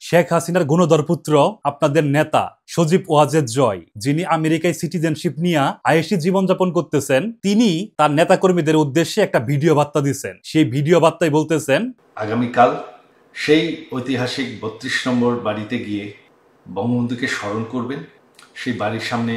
শেখ হাসিনার গুণধর পুত্র আপনাদের নেতা সজীব ওয়াজেদ জয়, যিনি আমেরিকায় সিটিজেনশিপ নিয়ে আয়েশি জীবনযাপন করতেছেন, তিনি তার নেতাকর্মীদের উদ্দেশ্যে একটা ভিডিও বার্তা দিচ্ছেন। সেই ভিডিও বার্তায় বলতেছেন, আগামীকাল সেই ঐতিহাসিক ৩২ নম্বর বাড়িতে গিয়ে বঙ্গবন্ধুকে স্মরণ করবেন, সেই বাড়ির সামনে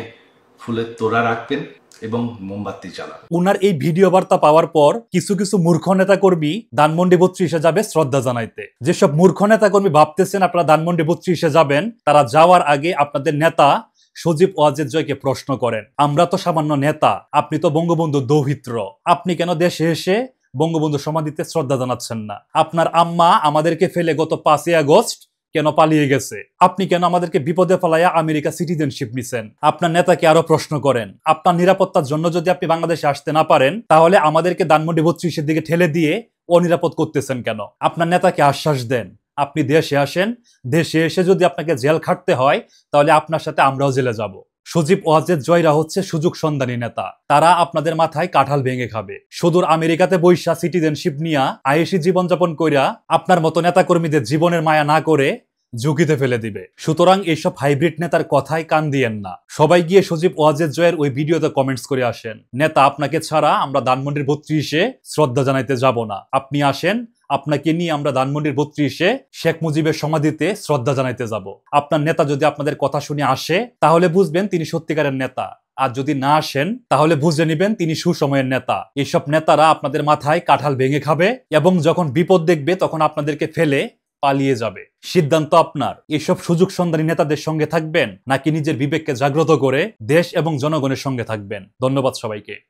ফুলের তোড়া রাখবেন এবং মোমবাতি জ্বালাবেন। উনার এই ভিডিও বার্তা পাওয়ার পর কিছু কিছু মূর্খ নেতাকর্মী ধানমন্ডি ৩২-এ যাবে শ্রদ্ধা জানাইতে। যেসব মূর্খ নেতাকর্মী ভাবতেছেন আপনারা ধানমন্ডি ৩২-এ যাবেন, তারা যাওয়ার আগে আপনাদের নেতা সজীব ওয়াজেদ জয়কে প্রশ্ন করেন, আমরা তো সামান্য নেতা, আপনি তো বঙ্গবন্ধু দৌহিত্র, আপনি কেন দেশে এসে বঙ্গবন্ধু সমাধিতে শ্রদ্ধা জানাচ্ছেন না? আপনার আম্মা আমাদেরকে ফেলে গত ৫ই আগস্ট কেন পালিয়ে গেছে? আপনি কেন আমাদেরকে বিপদে ফেলাইয়া আমেরিকা সিটিজেনশিপ নিছেন? আপনার নেতাকে আরো প্রশ্ন করেন, আপনার নিরাপত্তার জন্য যদি আপনি বাংলাদেশে আসতে না পারেন, তাহলে আমাদেরকে ধানমন্ডি ৩২-এর দিকে ঠেলে দিয়ে অনিরাপদ করতেছেন কেন? আপনার নেতাকে আশ্বাস দেন, আপনি দেশে আসেন, দেশে এসে যদি আপনাকে জেল খাটতে হয়, তাহলে আপনার সাথে আমরাও জেলে যাব। সজীব ওয়াজেদ জয়রা হচ্ছে সুযোগ সন্ধানী নেতা। তারা আপনাদের মাথায় কাঁঠাল ভেঙে খাবে। সুদূর আমেরিকাতে বৈশা সিটিজেনশিপ নিয়া আয়েশি জীবনযাপন কইরা আপনার মতো নেতাকর্মীদের জীবনের মায়া না করে ঝুঁকিতে ফেলে দিবে। সুতরাং এইসব হাইব্রিড নেতার কথায় কান দিয়েন না। সবাই গিয়ে সজীব ওয়াজেদ জয়ের ওই ভিডিওতে কমেন্টস করে আসেন, নেতা আপনাকে ছাড়া আমরা ধানমন্ডির ৩২-এ শ্রদ্ধা জানাইতে যাব না, আপনি আসেন, আপনাকে নিয়ে আমরা ধানমন্ডির ৩২-এ শেখ মুজিবের সমাধিতে শ্রদ্ধা জানাইতে যাব। আপনার নেতা যদি আপনাদের কথা শুনে আসে, তাহলে বুঝবেন তিনি সত্যিকারের নেতা, আর যদি না আসেন তাহলে বুঝে নিবেন তিনি সুসময়ের নেতা। এইসব নেতারা আপনাদের মাথায় কাঁঠাল ভেঙে খাবে এবং যখন বিপদ দেখবে তখন আপনাদেরকে ফেলে পালিয়ে যাবে। সিদ্ধান্ত আপনার। এসব সুযোগ সন্ধানী নেতাদের সঙ্গে থাকবেন নাকি নিজের বিবেককে জাগ্রত করে দেশ এবং জনগণের সঙ্গে থাকবেন? ধন্যবাদ সবাইকে।